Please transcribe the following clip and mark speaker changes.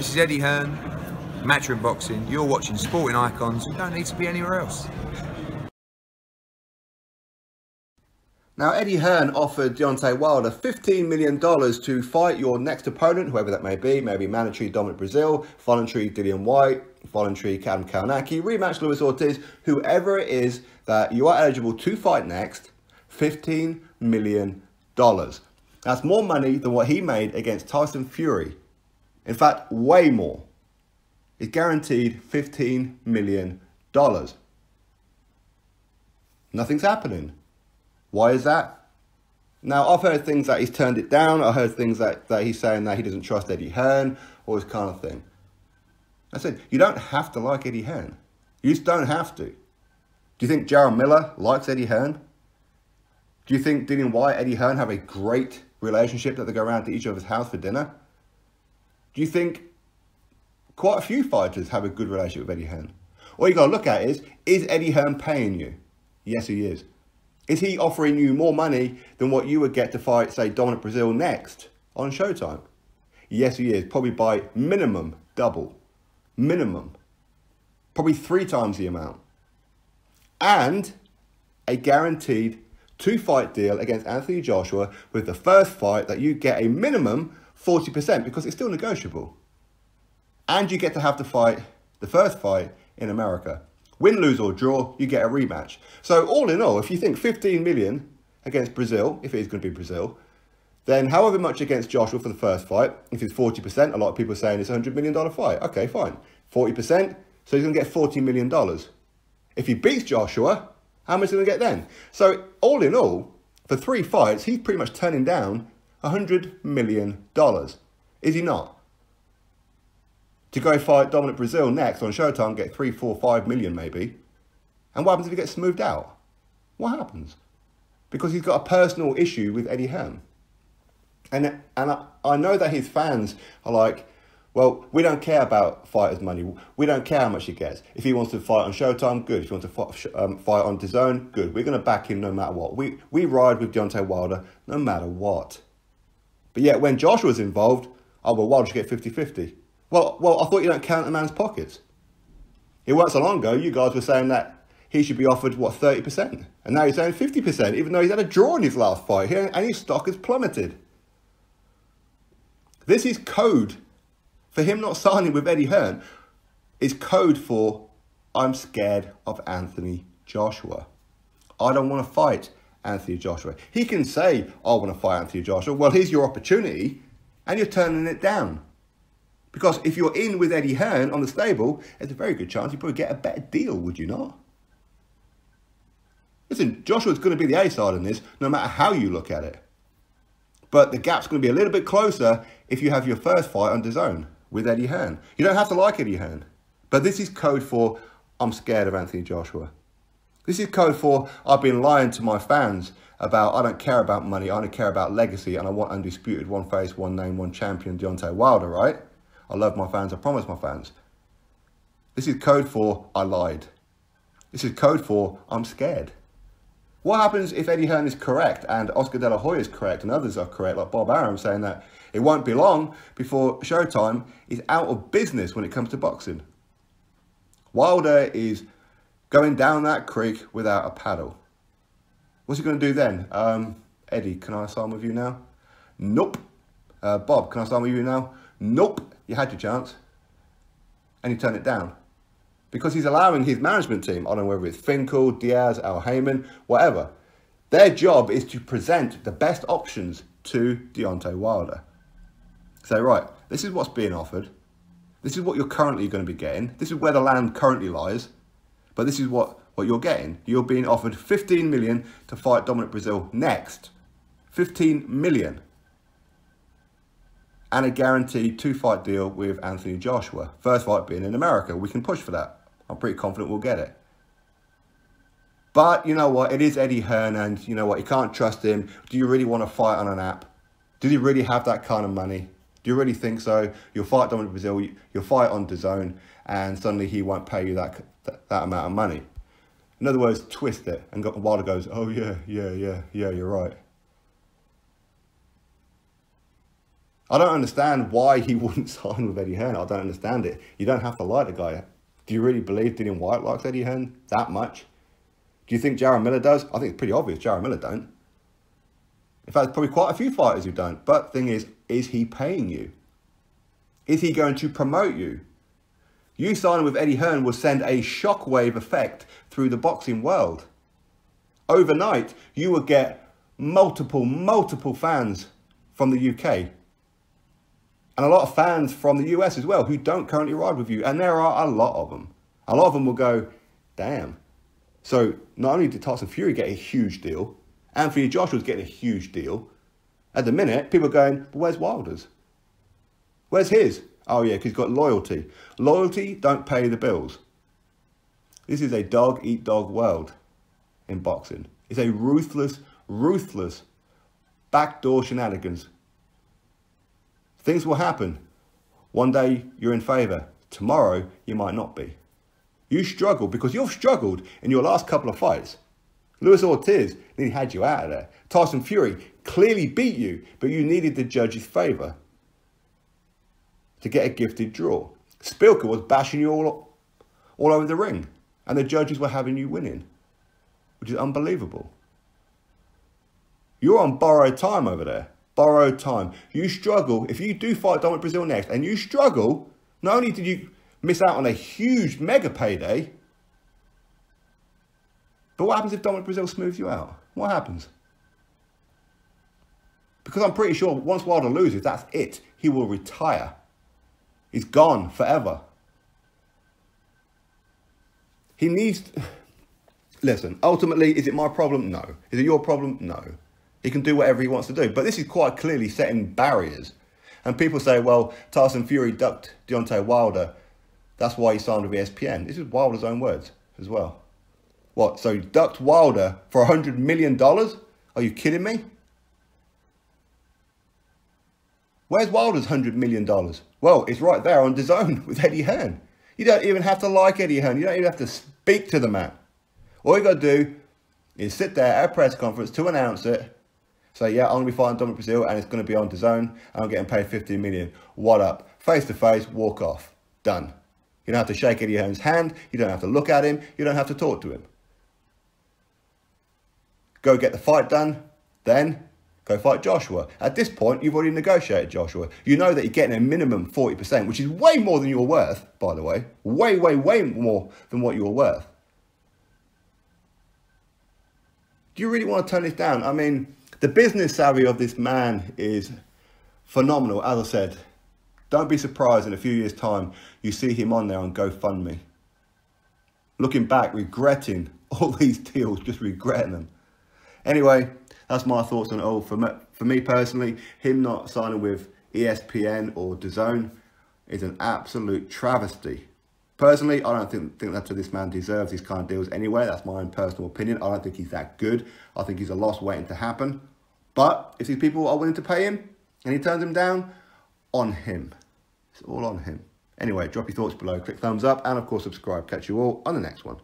Speaker 1: This is Eddie Hearn, Matchroom Boxing. You're watching Sporting Icons. You don't need to be anywhere else.
Speaker 2: Now, Eddie Hearn offered Deontay Wilder $15 million to fight your next opponent, whoever that may be mandatory Dominic Breazeale, voluntary Dillian Whyte, voluntary Adam Kownacki, rematch Luis Ortiz, whoever it is that you are eligible to fight next, $15 million. That's more money than what he made against Tyson Fury. In fact, way more. He's guaranteed $15 million. Nothing's happening. Why is that? Now, I've heard things that he's turned it down. I heard things that he's saying that he doesn't trust Eddie Hearn, all this kind of thing. I said, you don't have to like Eddie Hearn. You just don't have to. Do you think Jarrell Miller likes Eddie Hearn? Do you think Dillian Whyte, Eddie Hearn have a great relationship that they go around to each other's house for dinner? Do you think quite a few fighters have a good relationship with Eddie Hearn? All you got to look at is Eddie Hearn paying you? Yes, he is. Is he offering you more money than what you would get to fight, say, Dominic Breazeale next on Showtime? Yes, he is. Probably by minimum double. Minimum. Probably 3 times the amount. And a guaranteed 2-fight deal against Anthony Joshua with the first fight that you get a minimum 40% because it's still negotiable. And you get to have the first fight in America. Win, lose or draw, you get a rematch. So all in all, if you think 15 million against Breazeale, if it is going to be Breazeale, then however much against Joshua for the first fight, if it's 40%, a lot of people are saying it's a $100 million fight. Okay, fine. 40%, so he's going to get $40 million. If he beats Joshua, how much is he going to get then? So all in all, for 3 fights, he's pretty much turning down $100 million. Is he not? To go fight Dominic Breazeale next on Showtime, get 3, 4, 5 million maybe. And what happens if he gets smoothed out? What happens? Because he's got a personal issue with Eddie Hearn. And I know that his fans are like, well, we don't care about fighters' money. We don't care how much he gets. If he wants to fight on Showtime, good. If he wants to fight on DAZN, good. We're going to back him no matter what. We ride with Deontay Wilder no matter what. But yet when Joshua's involved, oh, well, Wilder should get 50-50. Well, I thought you don't count a man's pockets. It wasn't so long ago, you guys were saying that he should be offered, what, 30%? And now you're saying 50%, even though he's had a draw in his last fight here, and his stock has plummeted. This is code for him not signing with Eddie Hearn. Is code for, I'm scared of Anthony Joshua. I don't want to fight Anthony Joshua. He can say, I want to fight Anthony Joshua. Well, here's your opportunity, and you're turning it down. Because if you're in with Eddie Hearn on the stable, there's a very good chance you probably get a better deal, would you not? Listen, Joshua's going to be the A-side in this, no matter how you look at it. But the gap's going to be a little bit closer if you have your first fight on DAZN with Eddie Hearn. You don't have to like Eddie Hearn. But this is code for, I'm scared of Anthony Joshua. This is code for, I've been lying to my fans about, I don't care about money, I don't care about legacy, and I want undisputed, one face, one name, one champion, Deontay Wilder, right? I love my fans, I promise my fans. This is code for, I lied. This is code for, I'm scared. What happens if Eddie Hearn is correct and Oscar De La Hoya is correct and others are correct, like Bob Arum saying that it won't be long before Showtime is out of business when it comes to boxing? Wilder is going down that creek without a paddle. What's he going to do then? Eddie, can I sign with you now? Nope. Bob, can I sign with you now? Nope. You had your chance. And you turned it down. Because he's allowing his management team, I don't know whether it's Finkel, Diaz, Al Heyman, whatever. Their job is to present the best options to Deontay Wilder. Say, right, this is what's being offered. This is what you're currently going to be getting. This is where the land currently lies. But this is what you're getting. You're being offered 15 million to fight Dominic Breazeale next. 15 million. And a guaranteed 2-fight deal with Anthony Joshua. First fight being in America. We can push for that. I'm pretty confident we'll get it. But you know what? It is Eddie Hearn, and you know what? You can't trust him. Do you really want to fight on an app? Does he really have that kind of money? Do you really think so? You'll fight Dominic Breazeale, you'll fight on DAZN, and suddenly he won't pay you that amount of money. In other words, twist it. And Wilder goes, oh yeah, you're right. I don't understand why he wouldn't sign with Eddie Hearn. I don't understand it. You don't have to like the guy. Do you really believe Dillian Whyte likes Eddie Hearn that much? Do you think Jarrell Miller does? I think it's pretty obvious Jarrell Miller don't. In fact, there's probably quite a few fighters who don't. But the thing is he paying you? Is he going to promote you? You signing with Eddie Hearn will send a shockwave effect through the boxing world. Overnight, you will get multiple fans from the UK. And a lot of fans from the US as well who don't currently ride with you. And there are a lot of them. A lot of them will go, damn. So not only did Tyson Fury get a huge deal, Anthony Joshua's getting a huge deal. At the minute, people are going, well, where's Wilder's? Where's his? Oh yeah, because he's got loyalty. Loyalty don't pay the bills. This is a dog-eat-dog world in boxing. It's a ruthless backdoor shenanigans. Things will happen. One day you're in favour. Tomorrow you might not be. You struggle because you've struggled in your last couple of fights. Luis Ortiz nearly had you out of there. Tyson Fury clearly beat you, but you needed the judge's favour to get a gifted draw. Spilker was bashing you all over the ring, and the judges were having you winning, which is unbelievable. You're on borrowed time over there. Borrowed time. You struggle. If you do fight Dominic Brazil next, and you struggle, not only did you miss out on a huge mega payday, but what happens if Dominic Brazil smooths you out? What happens? Because I'm pretty sure once Wilder loses, that's it. He will retire. He's gone forever. He needs... Listen, ultimately, is it my problem? No. Is it your problem? No. He can do whatever he wants to do. But this is quite clearly setting barriers. And people say, well, Tyson Fury ducked Deontay Wilder. That's why he signed with ESPN. This is Wilder's own words as well. What? So he ducked Wilder for $100 million? Are you kidding me? Where's Wilder's $100 million? Well, it's right there on DAZN with Eddie Hearn. You don't even have to like Eddie Hearn. You don't even have to speak to the man. All you got to do is sit there at a press conference to announce it. Say, yeah, I'm going to be fighting Dominic Brazil and it's going to be on DAZN and I'm getting paid $15 million. What up? Face to face, walk off. Done. You don't have to shake Eddie Hearn's hand. You don't have to look at him. You don't have to talk to him. Go get the fight done. Then go fight Joshua. At this point, you've already negotiated Joshua. You know that you're getting a minimum 40%, which is way more than you're worth, by the way. Way more than what you're worth. Do you really want to turn this down? I mean, the business savvy of this man is phenomenal. As I said, don't be surprised in a few years' time you see him on there on GoFundMe. Looking back, regretting all these deals, just regretting them. Anyway, that's my thoughts on it all. For me personally, him not signing with ESPN or DAZN is an absolute travesty. Personally, I don't think that this man deserves these kind of deals anyway. That's my own personal opinion. I don't think he's that good. I think he's a loss waiting to happen. But if these people are willing to pay him and he turns them down, on him. It's all on him. Anyway, drop your thoughts below, click thumbs up, and of course subscribe. Catch you all on the next one.